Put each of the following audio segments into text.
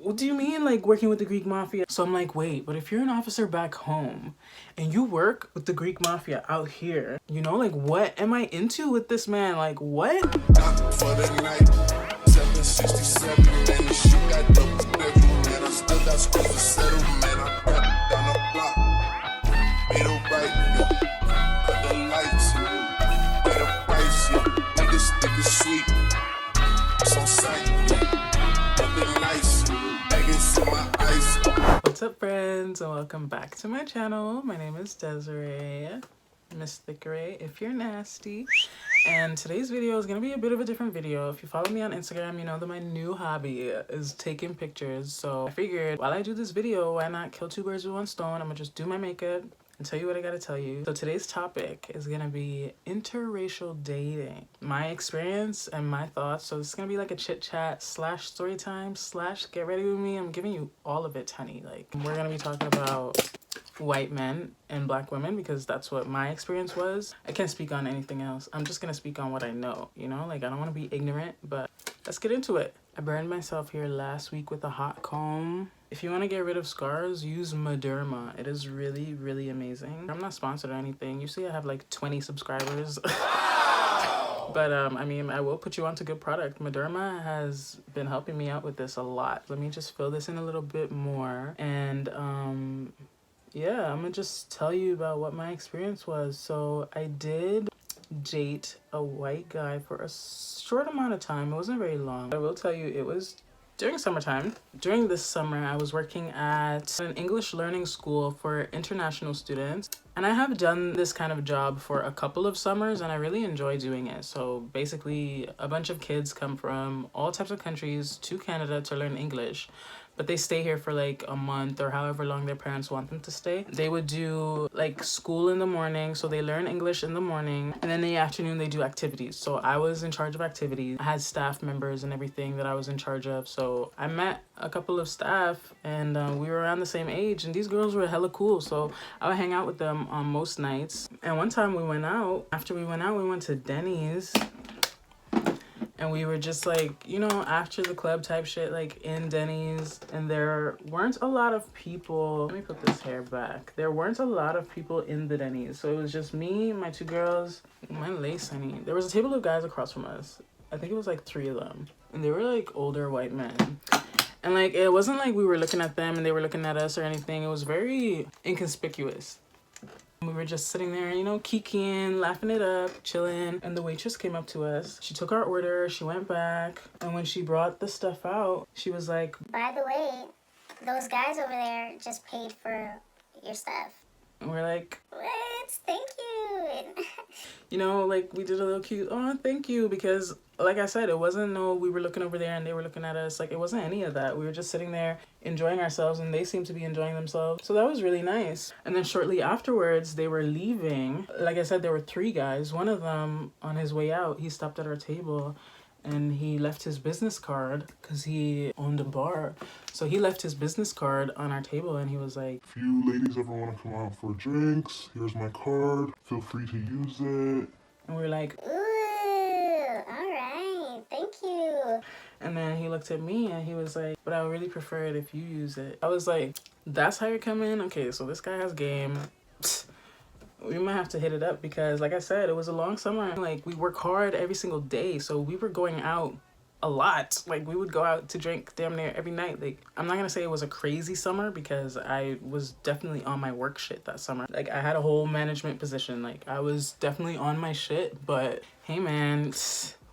what do you mean, like, working with the Greek mafia? So I'm like, wait, but if you're an officer back home and you work with the Greek mafia out here, you know, like, what am I into with this man? Like, what? For the night, 767, man, the shit got double bedroom, man. I still got scores to settle, man. I got down the block, made a right, yeah. Cut the lights, yeah. Made a price, yeah. Niggas think it's sweet, it's on sight, yeah. Nothing nice, Vegas in my ice. What's up, friends, and welcome back to my channel. My name is Desiree, Miss Thickeray if you're nasty. And today's video is gonna be a bit of a different video. If you follow me on Instagram, you know that my new hobby is taking pictures. So I figured while I do this video, why not kill two birds with one stone? I'm gonna just do my makeup and tell you what I gotta tell you. So today's topic is gonna be interracial dating, my experience and my thoughts. So this is gonna be like a chit chat slash story time slash get ready with me. I'm giving you all of it, honey. Like, we're gonna be talking about white men and black women because that's what my experience was. I can't speak on anything else. I'm just gonna speak on what I know, you know? Like, I don't want to be ignorant, but let's get into it. I burned myself here last week with a hot comb. If you want to get rid of scars, use Mederma. It is really, really amazing. I'm not sponsored or anything. You see I have like 20 subscribers. But I mean, I will put you onto good product. Mederma has been helping me out with this a lot. Let me just fill this in a little bit more. And yeah, I'm gonna just tell you about what my experience was. So I did date a white guy for a short amount of time. It wasn't very long. I will tell you, it was during summertime. During this summer, I was working at an English learning school for international students. And I have done this kind of job for a couple of summers and I really enjoy doing it. So basically, a bunch of kids come from all types of countries to Canada to learn English. But they stay here for like a month or however long their parents want them to stay. They would do like school in the morning, so they learn English in the morning, and then in the afternoon they do activities. So I was in charge of activities. I had staff members and everything that I was in charge of. So I met a couple of staff and we were around the same age, and these girls were hella cool. So I would hang out with them on most nights. And one time we went out. After we went out, we went to Denny's. And we were just like, you know, after the club type shit, like in Denny's. And there weren't a lot of people. Let me put this hair back. There weren't a lot of people in the Denny's. So it was just me, my two girls, my lace, honey. There was a table of guys across from us. I think it was like 3 of them. And they were like older white men. And like, it wasn't like we were looking at them and they were looking at us or anything. It was very inconspicuous. We were just sitting there, you know, kikiing, laughing it up, chilling. And the waitress came up to us. She took our order, she went back. And when she brought the stuff out, she was like, "By the way, those guys over there just paid for your stuff." and we're like, "What? Thank you." you know, like we did a little cute, oh, thank you. Because like I said, it wasn't no, we were looking over there and they were looking at us. Like, it wasn't any of that. We were just sitting there enjoying ourselves and they seemed to be enjoying themselves. So that was really nice. And then shortly afterwards, they were leaving. Like I said, there were 3 guys. One of them, on his way out, he stopped at our table and he left his business card because he owned a bar. So he left his business card on our table and he was like, "If you ladies ever want to come out for drinks, here's my card. Feel free to use it." and we were like, Ooh, all right, thank you. and then he looked at me and he was like, "But I would really prefer it if you use it." I was like, that's how you're coming? Okay, so this guy has game. We might have to hit it up because, like I said, it was a long summer. Like, we work hard every single day, so we were going out a lot. Like, we would go out to drink damn near every night. Like, I'm not gonna say it was a crazy summer because I was definitely on my work shit that summer. Like, I had a whole management position. Like, I was definitely on my shit, but hey man,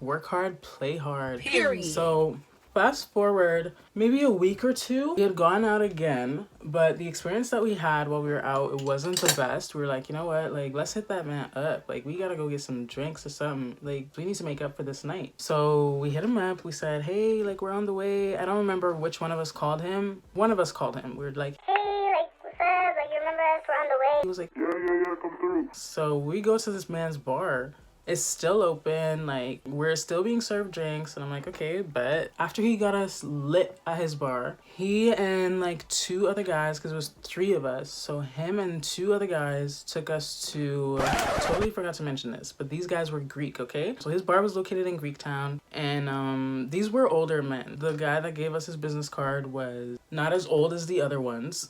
work hard, play hard. Period. So fast forward maybe a week or 2, we had gone out again, but the experience that we had while we were out, it wasn't the best. We were like, you know what, like, let's hit that man up. Like, we gotta go get some drinks or something. Like, we need to make up for this night. So we hit him up. We said, hey, like, we're on the way. I don't remember which one of us called him. One of us called him. We were like, Hey, like, what's up? Like, you remember us? We're on the way. he was like, Yeah, come through. so we go to this man's bar It's still open, like we're still being served drinks, and I'm like, okay, but after he got us lit at his bar, he and like 2 other guys, because it was 3 of us, so him and 2 other guys took us to, totally forgot to mention this, but these guys were Greek, okay? So his bar was located in Greek town, and these were older men. The guy that gave us his business card was not as old as the other ones.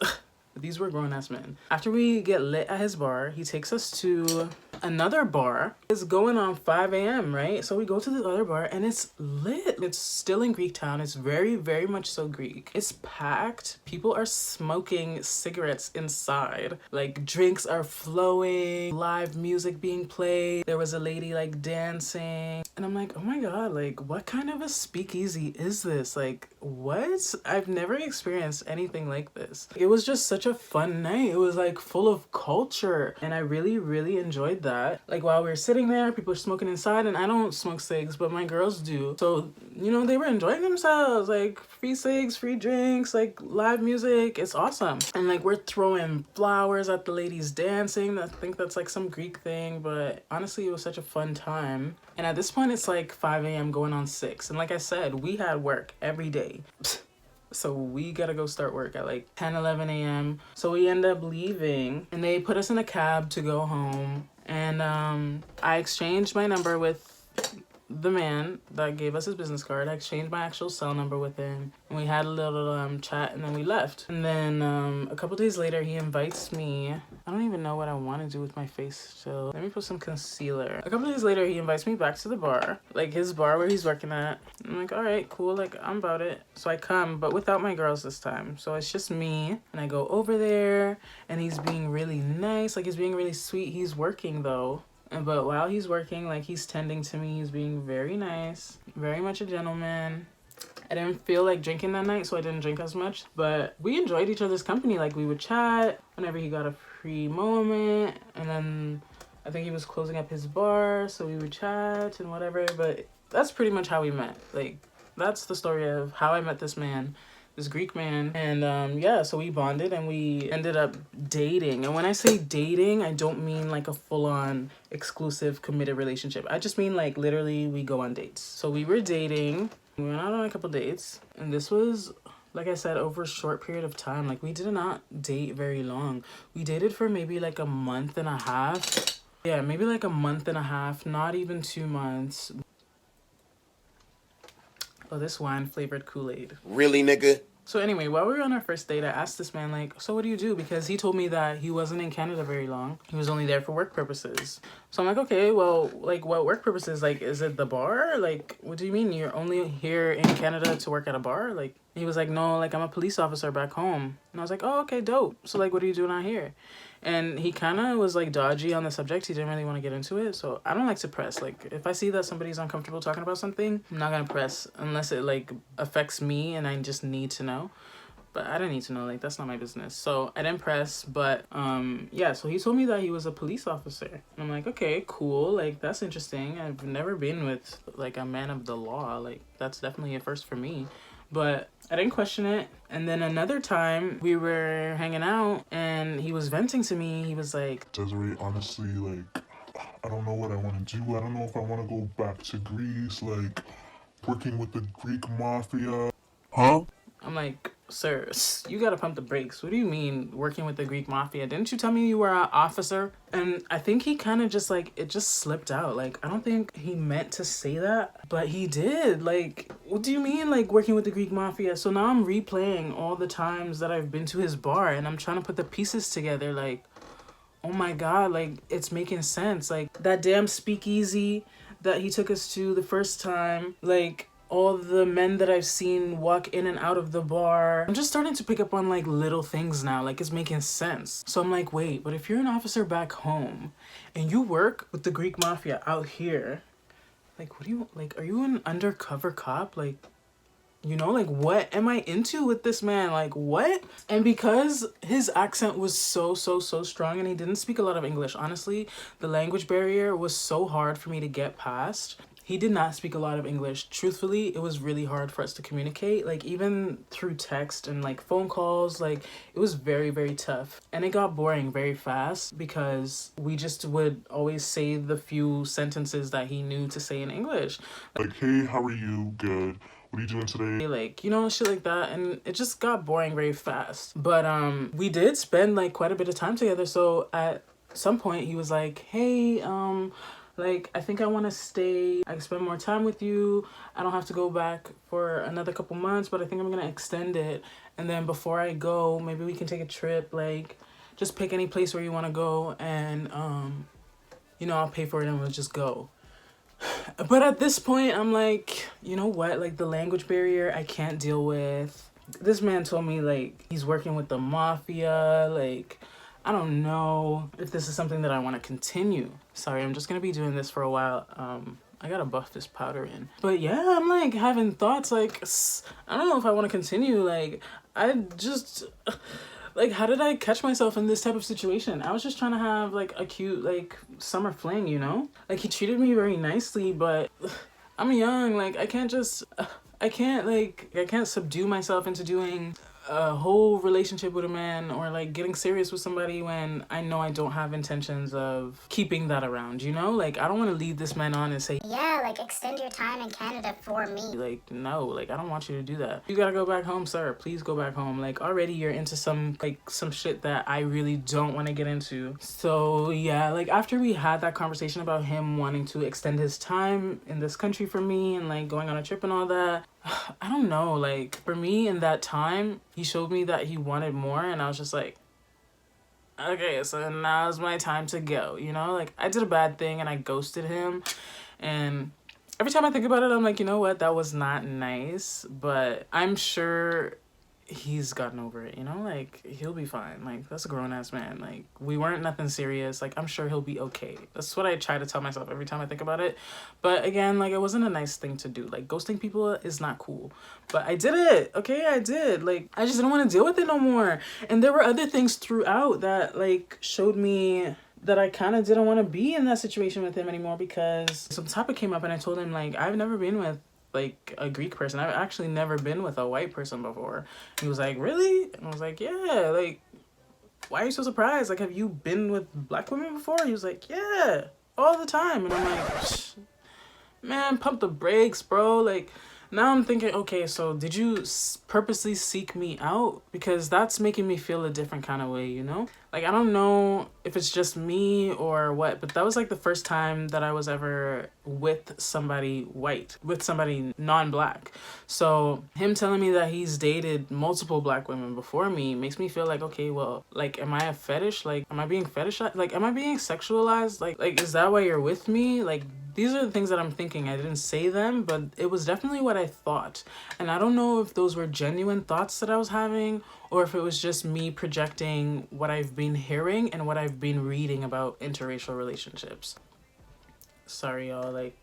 These were grown-ass men. After we get lit at his bar, he takes us to another bar. It's going on 5 a.m., right? So we go to the other bar and it's lit. It's still in Greek town. It's very, very much so Greek. It's packed. People are smoking cigarettes inside. Like drinks are flowing, live music being played. There was a lady like dancing. And I'm like, oh my God, like what kind of a speakeasy is this? Like what? I've never experienced anything like this. It was just such a fun night. It was like full of culture and I really, really enjoyed that. Like while we were sitting there, people are smoking inside, and I don't smoke cigs, but my girls do. So, you know, they were enjoying themselves, like free cigs, free drinks, like live music. It's awesome. And like we're throwing flowers at the ladies dancing. I think that's like some Greek thing, but honestly, it was such a fun time. And at this point, it's like 5 a.m. going on 6. And like I said, we had work every day. So we gotta go start work at like 10, 11 a.m. So we end up leaving and they put us in a cab to go home. And I exchanged my number with the man that gave us his business card. I exchanged my actual cell number with him. And we had a little chat and then we left. And then a couple days later, he invites me. I don't even know what I want to do with my face still. Let me put some concealer. A couple days later, he invites me back to the bar. Like his bar where he's working at. I'm like, all right, cool. Like I'm about it. So I come, but without my girls this time. So it's just me. And I go over there and he's being really nice. Like he's being really sweet. He's working though. But while he's working, like he's tending to me, he's being very nice, very much a gentleman. I didn't feel like drinking that night, so I didn't drink as much, but we enjoyed each other's company. Like we would chat whenever he got a free moment, and then I think he was closing up his bar, so we would chat and whatever. But that's pretty much how we met. Like that's the story of how I met this man, this Greek man. And yeah, so we bonded and we ended up dating. And when I say dating, I don't mean like a full-on exclusive committed relationship. I just mean like literally we go on dates. So we were dating, we went out on a couple dates, and this was, like I said, over a short period of time. Like we did not date very long. We dated for maybe like a month and a half. Yeah, maybe like a month and a half, not even 2 months. Oh, this wine flavored Kool-Aid. Really, nigga? So anyway, while we were on our first date, I asked this man, like, so what do you do? Because he told me that he wasn't in Canada very long. He was only there for work purposes. So I'm like, okay, well, like, what work purposes? Like, is it the bar? Like, what do you mean? You're only here in Canada to work at a bar? Like, he was like, no, like, I'm a police officer back home. And I was like, oh, okay, dope. So, like, what are you doing out here? And he kind of was, like, dodgy on the subject. He didn't really want to get into it. So I don't like to press. Like, if I see that somebody's uncomfortable talking about something, I'm not going to press unless it, like, affects me and I just need to know. But I didn't need to know. Like, that's not my business. So I didn't press. But, yeah, so he told me that he was a police officer. And I'm like, okay, cool. Like, that's interesting. I've never been with, like, a man of the law. Like, that's definitely a first for me. But I didn't question it. And then another time we were hanging out and he was venting to me. He was like, Desiree, honestly, like, I don't know what I want to do. I don't know if I want to go back to Greece, like, working with the Greek mafia. Huh? I'm like, sir, you gotta pump the brakes. What do you mean working with the Greek mafia? Didn't you tell me you were an officer? And I think he kind of just like, it just slipped out. Like, I don't think he meant to say that, but he did. Like, what do you mean like working with the Greek mafia? So now I'm replaying all the times that I've been to his bar and I'm trying to put the pieces together. Like, oh my God, like it's making sense. Like that damn speakeasy that he took us to the first time, like all the men that I've seen walk in and out of the bar. I'm just starting to pick up on like little things now, like it's making sense. So I'm like, wait, but if you're an officer back home and you work with the Greek mafia out here, like what do you, like are you an undercover cop? Like, you know, like what am I into with this man? Like what? And because his accent was so strong and he didn't speak a lot of English, honestly, the language barrier was so hard for me to get past. he did not speak a lot of English. Truthfully, it was really hard for us to communicate, like even through text and like phone calls. Like it was very, very tough, and it got boring very fast because we just would always say the few sentences that he knew to say in English. Like, hey, how are you? Good. What are you doing today? Like, you know, shit like that, and it just got boring very fast. But we did spend like quite a bit of time together. So at some point he was like, hey, like, I think I want to stay. I can spend more time with you. I don't have to go back for another couple months, but I think I'm gonna extend it. And then before I go, maybe we can take a trip. Like, just pick any place where you want to go, and you know, I'll pay for it and we'll just go. But at this point, I'm like, you know what? Like, the language barrier, I can't deal with. This man told me, like, he's working with the mafia. Like, I don't know if this is something that I want to continue. Sorry, I'm just going to be doing this for a while. I got to buff this powder in. But yeah, I'm, like, having thoughts, like, I don't know if I want to continue. Like, I just... Like, how did I catch myself in this type of situation? I was just trying to have, like, a cute, like, summer fling, you know? Like, he treated me very nicely, but I'm young. Like, I can't just... I can't subdue myself into doing a whole relationship with a man or, like, getting serious with somebody when I know I don't have intentions of keeping that around, you know? Like, I don't want to lead this man on and say, Yeah, like extend your time in Canada for me. like, no, like, I don't want you to do that. You gotta go back home, sir. Please go back home. Like, already you're into some shit that I really don't want to get into. So yeah, like, after we had that conversation about him wanting to extend his time in this country for me and, like, going on a trip and all that, I don't know, like, for me in that time, he showed me that he wanted more, and I was just like, okay, so now's my time to go, you know? Like, I did a bad thing and I ghosted him, and every time I think about it, I'm like, you know what? That was not nice, but I'm sure he's gotten over it, you know? Like, he'll be fine. Like, that's a grown-ass man. Like, we weren't nothing serious. Like, I'm sure he'll be okay. That's what I try to tell myself every time I think about it. But again, like, it wasn't a nice thing to do. Like, ghosting people is not cool. But I did it. Okay, I did. Like, I just didn't want to deal with it no more. And there were other things throughout that, like, showed me that I kind of didn't want to be in that situation with him anymore, because some topic came up and I told him, like, I've never been with, like, a Greek person. I've actually never been with a white person before. He was like, really? And I was like, yeah. Like, why are you so surprised? Like, have you been with black women before? He was like, yeah, all the time. And I'm like, man, pump the brakes, bro. Like, now I'm thinking, okay, so did you purposely seek me out? Because that's making me feel a different kind of way, you know? Like, I don't know if it's just me or what, but that was, like, the first time that I was ever with somebody white, with somebody non-black. So him telling me that he's dated multiple black women before me makes me feel like, okay, well, like, am I a fetish? Like, am I being fetishized? Like, am I being sexualized? Like, is that why you're with me? Like, these are the things that I'm thinking. I didn't say them, but it was definitely what I thought. And I don't know if those were genuine thoughts that I was having, or if it was just me projecting what I've been hearing and what I've been reading about interracial relationships. Sorry, y'all. Like,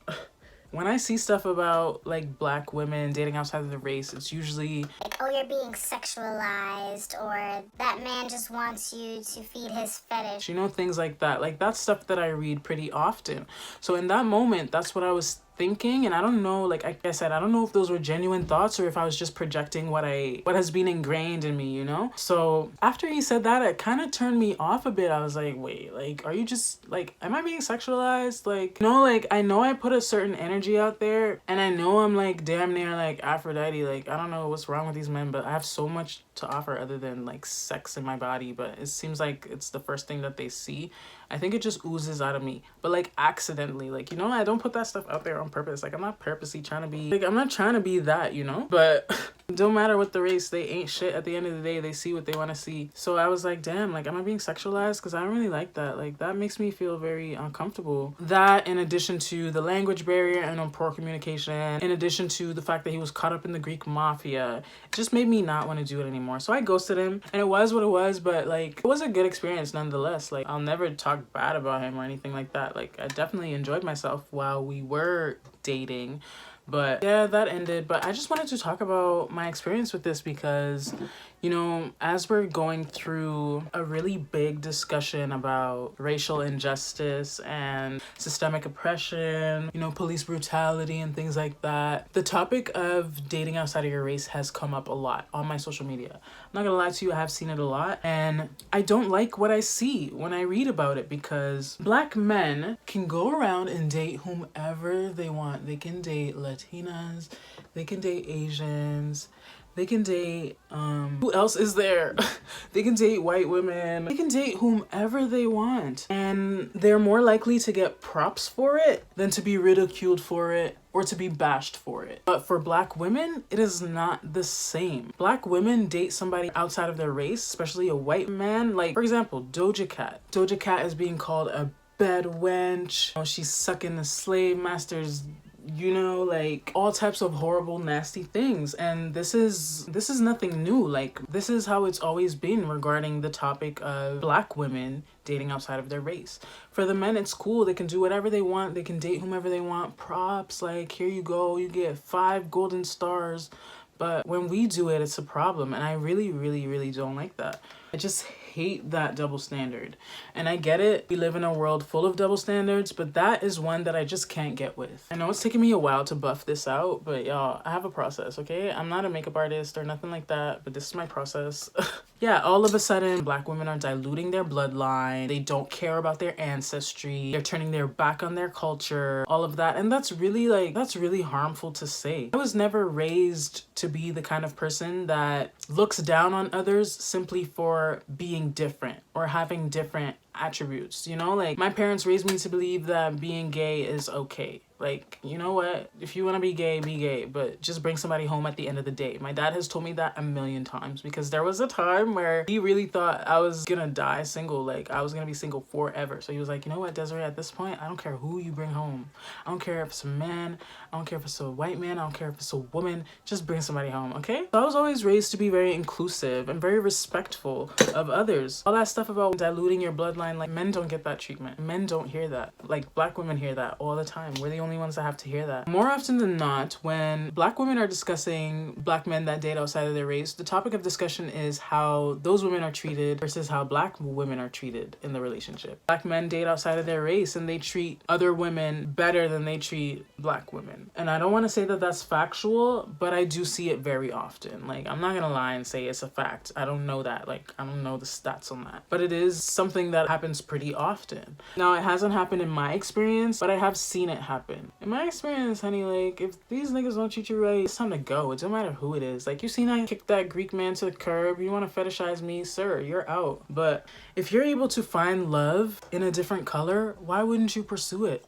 when I see stuff about, like, black women dating outside of the race, it's usually Like, oh, you're being sexualized, or that man just wants you to feed his fetish. you know, things like that. Like, that's stuff that I read pretty often. So in that moment, that's what I was thinking, and I don't know, like I said, I don't know if those were genuine thoughts or if I was just projecting what has been ingrained in me, you know? So after he said that, it kind of turned me off a bit. I was like, wait, like, are you just, like, am I being sexualized? Like, you know, like, I know I put a certain energy out there, and I know I'm, like, damn near, like, Aphrodite. Like, I don't know what's wrong with these men, but I have so much to offer other than, like, sex in my body, but it seems like it's the first thing that they see. I think it just oozes out of me, but, like, accidentally. Like, you know, I don't put that stuff out there on purpose. Like, I'm not purposely trying to be, like, I'm not trying to be that, you know? But it don't matter what the race, they ain't shit. At the end of the day, they see what they want to see. So I was like, damn, like, am I being sexualized? Because I don't really like that. Like, that makes me feel very uncomfortable. That, in addition to the language barrier and poor communication, in addition to the fact that he was caught up in the Greek mafia, it just made me not want to do it anymore. So I ghosted him, and it was what it was, but, like, it was a good experience nonetheless. Like, I'll never talk bad about him or anything like that. Like, I definitely enjoyed myself while we were dating, But yeah, that ended. But I just wanted to talk about my experience with this because, you know, as we're going through a really big discussion about racial injustice and systemic oppression, you know, police brutality and things like that, the topic of dating outside of your race has come up a lot on my social media. I'm not gonna lie to you, I have seen it a lot, and I don't like what I see when I read about it because Black men can go around and date whomever they want. They can date Latinas, they can date Asians, they can date, who else is there? They can date white women. They can date whomever they want. And they're more likely to get props for it than to be ridiculed for it or to be bashed for it. But for Black women, it is not the same. Black women date somebody outside of their race, especially a white man. Like, for example, Doja Cat. Doja Cat is being called a bed wench. You know, she's sucking the slave master's, you know, like all types of horrible, nasty things. And this is nothing new. Like, this is how it's always been regarding the topic of Black women dating outside of their race. For the men, it's cool. They can do whatever they want. They can date whomever they want. Props, like, here you go. You get 5 golden stars. But when we do it, it's a problem. And I really, really, really don't like that. I just hate that double standard. And I get it. We live in a world full of double standards, but that is one that I just can't get with. I know it's taking me a while to buff this out, but y'all, I have a process, okay? I'm not a makeup artist or nothing like that, but this is my process. Yeah, all of a sudden, Black women are diluting their bloodline. They don't care about their ancestry. They're turning their back on their culture, all of that. And that's really harmful to say. I was never raised to be the kind of person that looks down on others simply for being different or having different attributes, you know? Like, my parents raised me to believe that being gay is okay. Like, you know what? If you want to be gay, but just bring somebody home at the end of the day. My dad has told me that a million times because there was a time where he really thought I was gonna die single. Like, I was gonna be single forever. So he was like, you know what, Desiree, at this point, I don't care who you bring home. I don't care if it's a man. I don't care if it's a white man. I don't care if it's a woman. Just bring somebody home, okay? So I was always raised to be very inclusive and very respectful of others. All that stuff about diluting your bloodline, like, men don't get that treatment. Men don't hear that. Like, Black women hear that all the time. We're the only ones that have to hear that. More often than not, when Black women are discussing Black men that date outside of their race, the topic of discussion is how those women are treated versus how Black women are treated in the relationship. Black men date outside of their race and they treat other women better than they treat Black women. And I don't want to say that that's factual, but I do see it very often. Like, I'm not gonna lie and say it's a fact. I don't know that. Like, I don't know the stats on that. But it is something that happens pretty often. Now, it hasn't happened in my experience, but I have seen it happen. In my experience, honey, like, if these niggas don't treat you right, it's time to go. It don't matter who it is. Like, you seen I kicked that Greek man to the curb. You want to fetishize me? Sir, you're out. But if you're able to find love in a different color, why wouldn't you pursue it?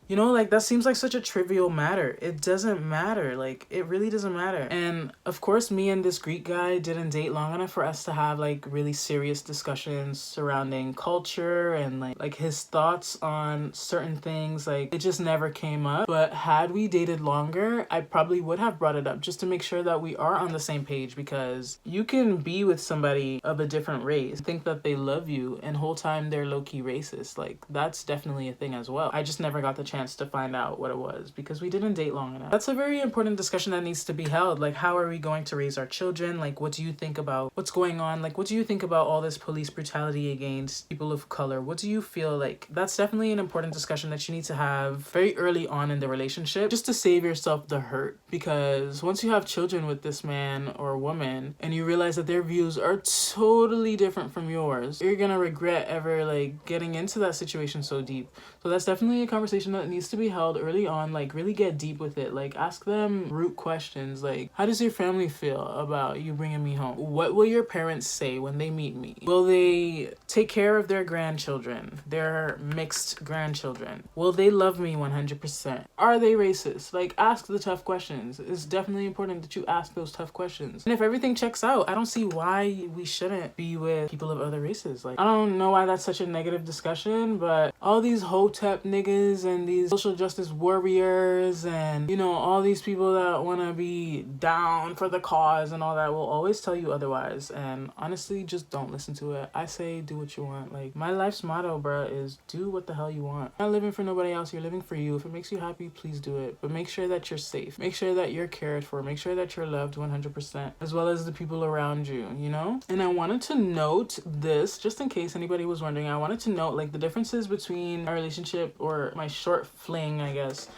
You know, like, that seems like such a trivial matter. It doesn't matter. Like, it really doesn't matter. And of course, me and this Greek guy didn't date long enough for us to have, like, really serious discussions surrounding culture and like his thoughts on certain things. Like, it just never came up. But had we dated longer, I probably would have brought it up just to make sure that we are on the same page, because you can be with somebody of a different race, think that they love you, and whole time they're low-key racist. Like, that's definitely a thing as well. I just never got the chance to find out what it was because we didn't date long enough. That's a very important discussion that needs to be held. Like, how are we going to raise our children? Like, what do you think about what's going on? Like, what do you think about all this police brutality against people of color? What do you feel? Like, that's definitely an important discussion that you need to have very early on in the relationship, just to save yourself the hurt. Because once you have children with this man or woman and you realize that their views are totally different from yours, you're gonna regret ever, like, getting into that situation so deep. So that's definitely a conversation that needs to be held early on. Like, really get deep with it. Like, ask them root questions. Like, how does your family feel about you bringing me home? What will your parents say when they meet me? Will they take care of their grandchildren, their mixed grandchildren? Will they love me 100%? Are they racist? Like, ask the tough questions. It's definitely important that you ask those tough questions. And if everything checks out, I don't see why we shouldn't be with people of other races. Like, I don't know why that's such a negative discussion, but all these hotep niggas and these social justice warriors and, you know, all these people that want to be down for the cause and all that will always tell you otherwise. And honestly, just don't listen to it. I say do what you want. Like, my life's motto, bruh, is do what the hell you want. You're not living for nobody else. You're living for you. If it makes you happy, please do it. But make sure that you're safe. Make sure that you're cared for. Make sure that you're loved 100%, as well as the people around you, you know? And I wanted to note this, just in case anybody was wondering, I wanted to note like the differences between our relationship, or my short fling, I guess,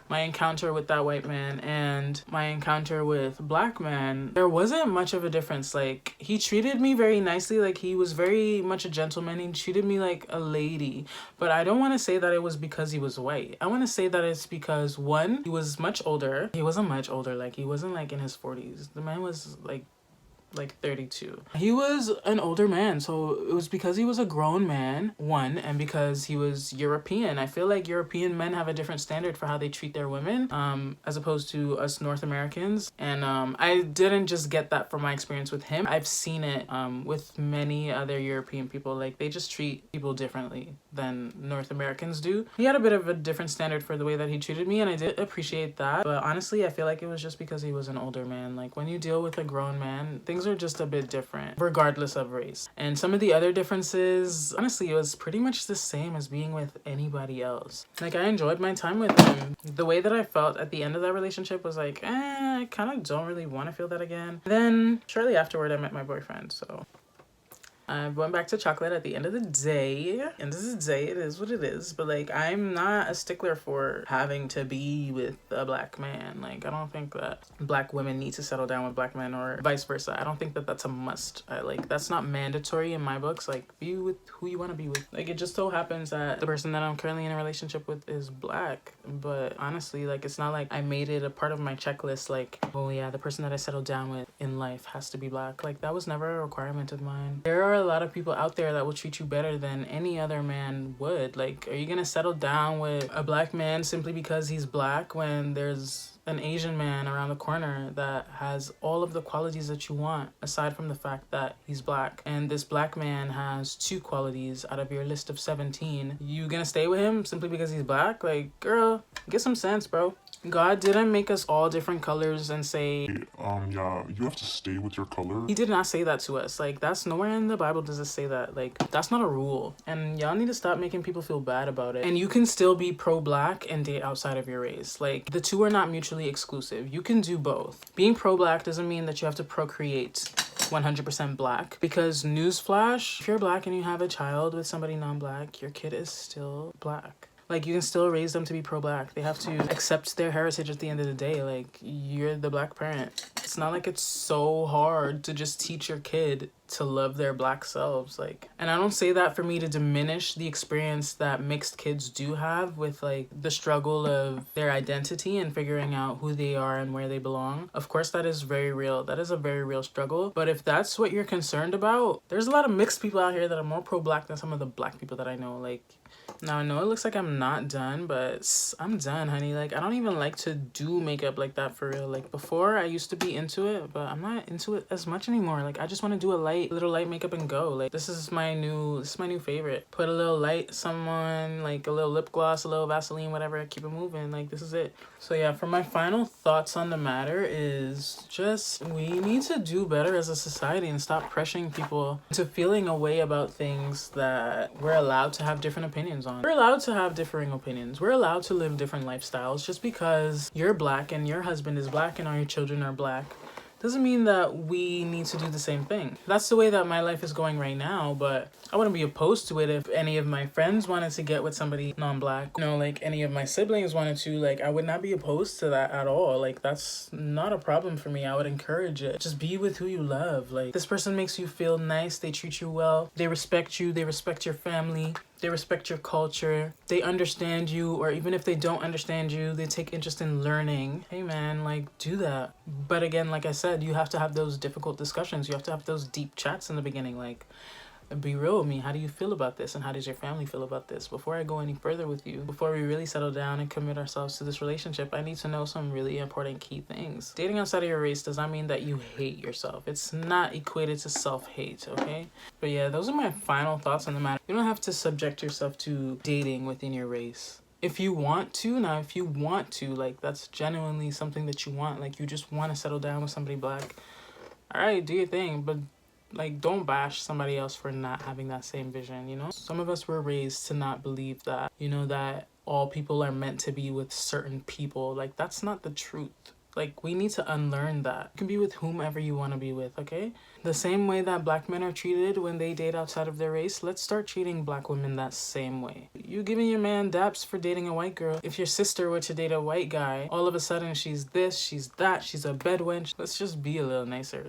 my encounter with that white man and my encounter with black man. There wasn't much of a difference. Like, he treated me very nicely. Like, he was very much a gentleman. He treated me like a lady. But I don't want to say that it was because he was white. I want to say that it's because, one, he was much older. He wasn't much older. Like, he wasn't like in his 40s. The man was like 32. He was an older man, so it was because he was a grown man, one, and because he was European. I feel like European men have a different standard for how they treat their women, as opposed to us North Americans. And I didn't just get that from my experience with him. I've seen it with many other European people. Like, they just treat people differently than North Americans do. He had a bit of a different standard for the way that he treated me, and I did appreciate that. But honestly, I feel like it was just because he was an older man. Like, when you deal with a grown man, things are just a bit different regardless of race. And some of the other differences, honestly, it was pretty much the same as being with anybody else. Like, I enjoyed my time with him. The way that I felt at the end of that relationship was like, I kind of don't really want to feel that again. Then shortly afterward, I met my boyfriend, so I went back to chocolate at the end of the day. End of the day, it is what it is. But like, I'm not a stickler for having to be with a black man. Like, I don't think that black women need to settle down with black men or vice versa. I don't think that that's a must. Like, that's not mandatory in my books. Like, be with who you want to be with. Like, it just so happens that the person that I'm currently in a relationship with is black. But honestly, like, it's not like I made it a part of my checklist. Like, oh yeah, the person that I settled down with in life has to be black. Like, that was never a requirement of mine. There are a lot of people out there that will treat you better than any other man would. Like, are you gonna settle down with a black man simply because he's black when there's an Asian man around the corner that has all of the qualities that you want, aside from the fact that he's black? And this black man has 2 qualities out of your list of 17. You gonna stay with him simply because he's black? Like, girl, get some sense, bro. God didn't make us all different colors and say, yeah, you have to stay with your color. He did not say that to us. Like, that's nowhere in the Bible does it say that. Like, that's not a rule. And y'all need to stop making people feel bad about it. And you can still be pro-black and date outside of your race. Like, the two are not mutually exclusive. You can do both. Being pro-black doesn't mean that you have to procreate 100% black, because newsflash, if you're black and you have a child with somebody non-black, your kid is still black. Like, you can still raise them to be pro-black. They have to accept their heritage at the end of the day. Like, you're the black parent. It's not like it's so hard to just teach your kid to love their black selves. Like, and I don't say that for me to diminish the experience that mixed kids do have with like the struggle of their identity and figuring out who they are and where they belong. Of course, that is very real. That is a very real struggle. But if that's what you're concerned about, there's a lot of mixed people out here that are more pro-black than some of the black people that I know. Like, now I know it looks like I'm not done, but I'm done, honey. Like, I don't even like to do makeup like that for real. Like, before I used to be into it, but I'm not into it as much anymore. Like, I just want to do a little light makeup and go. Like, this is my new favorite. Put a little light, someone, like a little lip gloss, a little Vaseline, whatever, keep it moving. Like, this is it. So yeah, for my final thoughts on the matter is just, we need to do better as a society and stop pressuring people into feeling a way about things that we're allowed to have different opinions on. We're allowed to have differing opinions. We're allowed to live different lifestyles. Just because you're black and your husband is black and all your children are black doesn't mean that we need to do the same thing. That's the way that my life is going right now, but I wouldn't be opposed to it if any of my friends wanted to get with somebody non-black. You know, like any of my siblings wanted to, like, I would not be opposed to that at all. Like, that's not a problem for me. I would encourage it. Just be with who you love. Like, this person makes you feel nice, they treat you well, they respect you, they respect your family, they respect your culture, they understand you, or even if they don't understand you, they take interest in learning. Hey man, like, do that. But again, like I said, you have to have those difficult discussions. You have to have those deep chats in the beginning. Like, be real with me. How do you feel about this? And how does your family feel about this? Before I go any further with you, before we really settle down and commit ourselves to this relationship, I need to know some really important key things. Dating outside of your race does not mean that you hate yourself. It's not equated to self-hate, okay? But yeah, those are my final thoughts on the matter. You don't have to subject yourself to dating within your race. If you want to, like, that's genuinely something that you want, like, you just want to settle down with somebody black, all right, do your thing. But like, don't bash somebody else for not having that same vision, you know? Some of us were raised to not believe that, you know, that all people are meant to be with certain people. Like, that's not the truth. Like, we need to unlearn that. You can be with whomever you want to be with, okay? The same way that black men are treated when they date outside of their race, let's start treating black women that same way. You giving your man daps for dating a white girl. If your sister were to date a white guy, all of a sudden she's this, she's that, she's a bedwench. Let's just be a little nicer.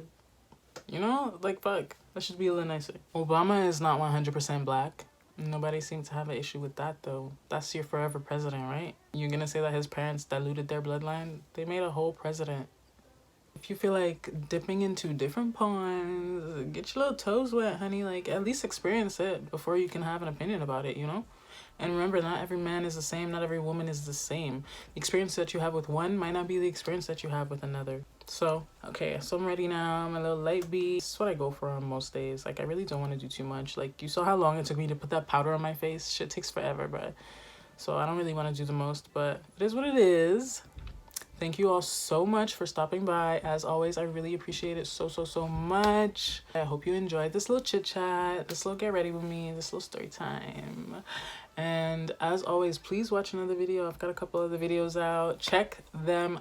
You know, like, fuck, let's just be a little nicer. Obama is not 100% black. Nobody seems to have an issue with that, though. That's your forever president, right? You're gonna say that his parents diluted their bloodline? They made a whole president. If you feel like dipping into different ponds, get your little toes wet, honey. Like, at least experience it before you can have an opinion about it, you know? And remember, not every man is the same, not every woman is the same. The experience that you have with one might not be the experience that you have with another. So, okay, so I'm ready now. I'm a little light beat. This is what I go for on most days. Like, I really don't want to do too much. Like, you saw how long it took me to put that powder on my face? Shit takes forever, bro. So I don't really want to do the most, but it is what it is. Thank you all so much for stopping by. As always, I really appreciate it so much. I hope you enjoyed this little chit chat, this little get ready with me, this little story time. And as always, please watch another video. I've got a couple other videos out. Check them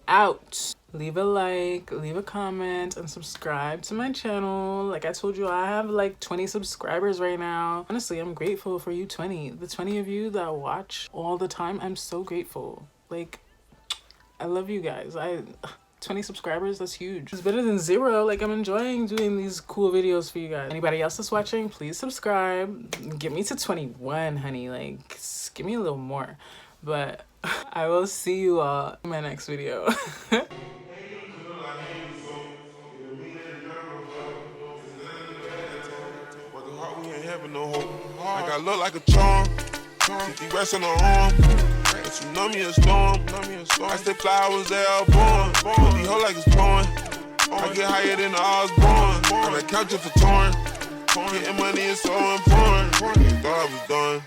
out. Leave a like, leave a comment, and subscribe to my channel. Like I told you, I have like 20 subscribers right now. Honestly, I'm grateful for you 20. The 20 of you that watch all the time, I'm so grateful. Like, I love you guys. 20 subscribers, that's huge. It's better than 0. Like, I'm enjoying doing these cool videos for you guys. Anybody else that's watching, please subscribe. Get me to 21, honey. Like, give me a little more. But I will see you all in my next video. Like I look like a charm, 50 rest on the arm. But you know me a storm. I stay flowers, they all born. Put these hoes like it's pouring. I get higher than the Osborne. I'm at couch for torn. Getting money is so important. Thought I was done.